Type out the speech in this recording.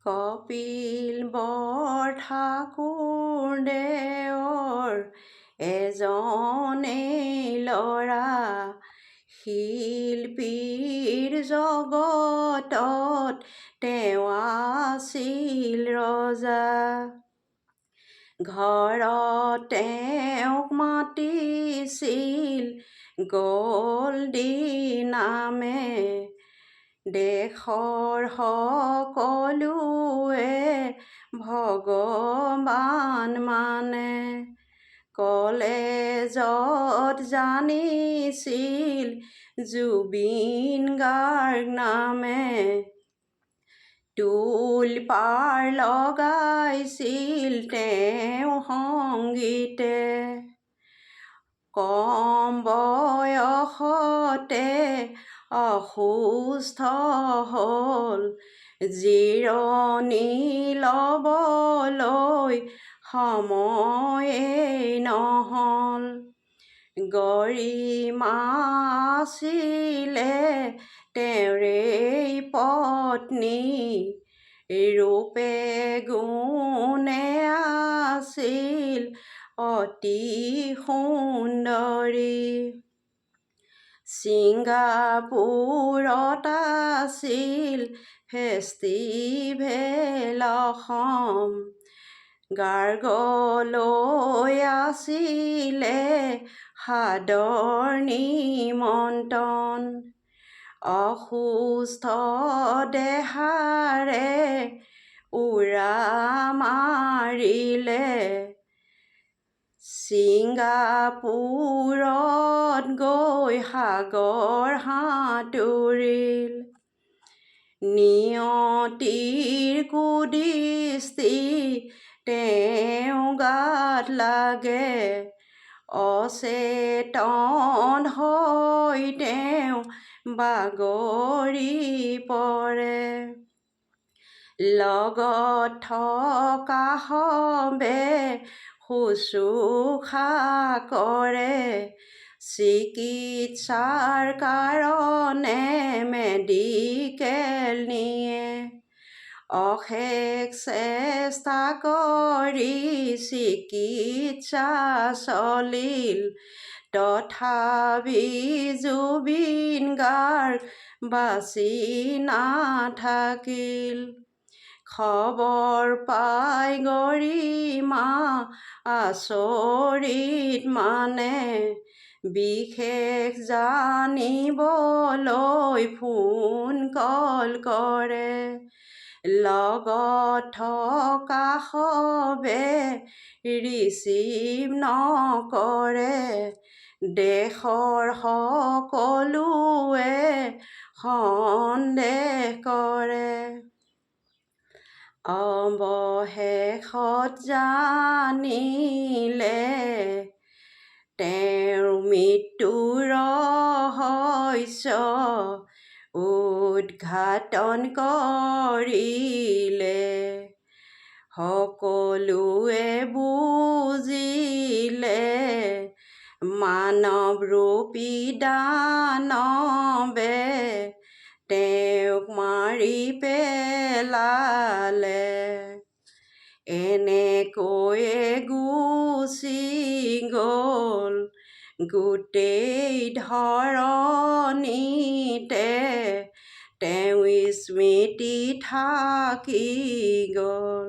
কপিল বৰঠাকুৰ দেৱৰ এজনেই ল'ৰা, শিল্পীৰ জগতত তেওঁ আছিল ৰজা। ঘৰত তেওঁক মাতিছিল গল্ডি নামে, দেশৰ সকলোৱে ভগৱান মানে। কলেজত জানিছিল জুবিন গাৰ্গ নামে, টোল পাৰ লগাইছিল তেওঁ সংগীতে। কম বয়সতে অসুস্থ হ'ল, জিৰণি ল'বলৈ সময়েই নহ'ল। গৰিমা আছিলে তেওঁৰেই পত্নী, ৰূপে গুণে আছিল অতি সুন্দৰী। ছিংগাপুৰত আছিল ফেষ্টিভেল অসম, গাৰ্গলৈ আছিলে সাদৰ নিমন্ত্ৰণ। অসুস্থ দেহাৰে উৰা মাৰিলে, ছিংগাপুৰত গৈ সাগৰ সাঁতুৰিল। নিয়তিৰ কুদৃষ্টি তেওঁ গাত লাগে, অচেতন হৈ তেওঁ বাগৰি পৰে। লগত থকা সবে শুশ্ৰূষা কৰে, চিকিৎসাৰ কাৰণে মেডিকেল নিয়ে। অশেষ চেষ্টা কৰি চিকিৎসা চলিল, তথাপি জুবিন গাৰ্গ বাচি নাথাকিল। খবৰ পাই গৰিমা আচৰিত মানে, বিশেষ জানিবলৈ ফোন কল কৰে। লগত থকা সবে ৰিচিভ নকৰে, দেশৰ সকলোৱে সন্দেহ কৰে। অৱশেষত জানিলে তেওঁৰ মৃত্যুৰ ৰহস্য, উদ্ঘাটন কৰিলে। সকলোৱে বুজিলে মানৱৰূপী দানৱে তেওঁক মাৰি পেলালে। এনেকৈয়ে গুচি গ'ল গোটেই ধৰণীতে, তেওঁৰ স্মৃতি থাকি গ'ল।